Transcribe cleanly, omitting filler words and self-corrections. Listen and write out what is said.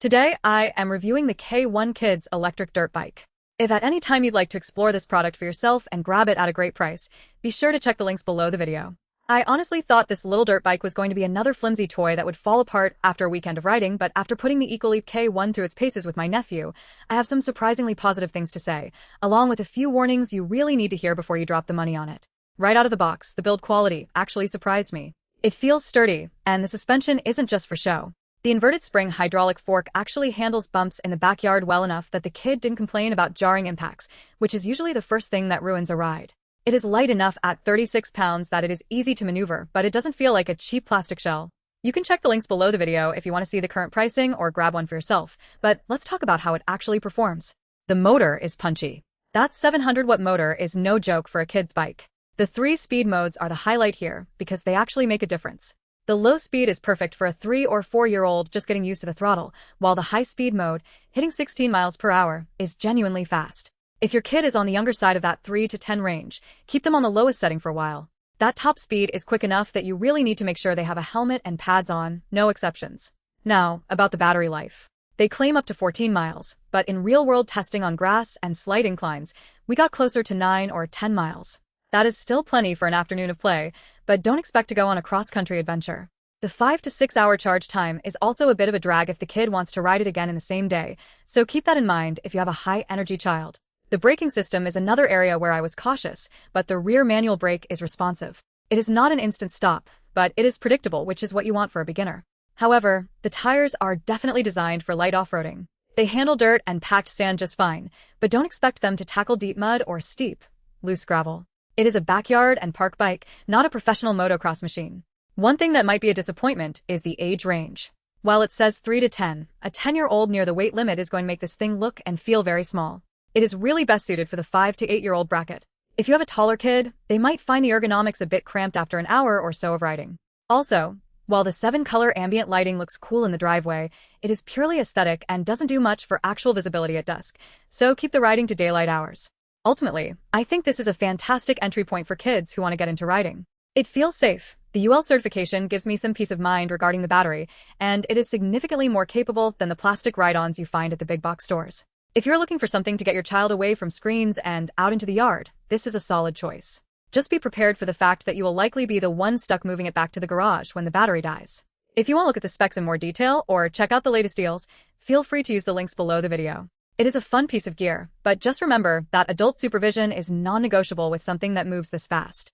Today, I am reviewing the K1 Kids electric dirt bike. If at any time you'd like to explore this product for yourself and grab it at a great price, be sure to check the links below the video. I honestly thought this little dirt bike was going to be another flimsy toy that would fall apart after a weekend of riding, but after putting the ECOLEAP K1 through its paces with my nephew, I have some surprisingly positive things to say, along with a few warnings you really need to hear before you drop the money on it. Right out of the box, the build quality actually surprised me. It feels sturdy, and the suspension isn't just for show. The inverted spring hydraulic fork actually handles bumps in the backyard well enough that the kid didn't complain about jarring impacts, which is usually the first thing that ruins a ride. It is light enough at 36 pounds that it is easy to maneuver, but it doesn't feel like a cheap plastic shell. You can check the links below the video if you want to see the current pricing or grab one for yourself, but let's talk about how it actually performs. The motor is punchy. That 700-watt motor is no joke for a kid's bike. The 3 speed modes are the highlight here because they actually make a difference. The low speed is perfect for a 3 or 4-year-old just getting used to the throttle, while the high speed mode, hitting 16 miles per hour, is genuinely fast. If your kid is on the younger side of that 3 to 10 range, keep them on the lowest setting for a while. That top speed is quick enough that you really need to make sure they have a helmet and pads on, no exceptions. Now, about the battery life. They claim up to 14 miles, but in real-world testing on grass and slight inclines, we got closer to 9 or 10 miles. That is still plenty for an afternoon of play, but don't expect to go on a cross-country adventure. The 5 to 6 hour charge time is also a bit of a drag if the kid wants to ride it again in the same day, so keep that in mind if you have a high-energy child. The braking system is another area where I was cautious, but the rear manual brake is responsive. It is not an instant stop, but it is predictable, which is what you want for a beginner. However, the tires are definitely designed for light off-roading. They handle dirt and packed sand just fine, but don't expect them to tackle deep mud or steep, loose gravel. It is a backyard and park bike, not a professional motocross machine. One thing that might be a disappointment is the age range. While it says 3 to 10, a 10-year-old near the weight limit is going to make this thing look and feel very small. It is really best suited for the 5 to 8-year-old bracket. If you have a taller kid, they might find the ergonomics a bit cramped after an hour or so of riding. Also, while the 7-color ambient lighting looks cool in the driveway, it is purely aesthetic and doesn't do much for actual visibility at dusk, so keep the riding to daylight hours. Ultimately, I think this is a fantastic entry point for kids who want to get into riding. It feels safe. The UL certification gives me some peace of mind regarding the battery, and it is significantly more capable than the plastic ride-ons you find at the big box stores. If you're looking for something to get your child away from screens and out into the yard, this is a solid choice. Just be prepared for the fact that you will likely be the one stuck moving it back to the garage when the battery dies. If you want to look at the specs in more detail or check out the latest deals, feel free to use the links below the video. It is a fun piece of gear, but just remember that adult supervision is non-negotiable with something that moves this fast.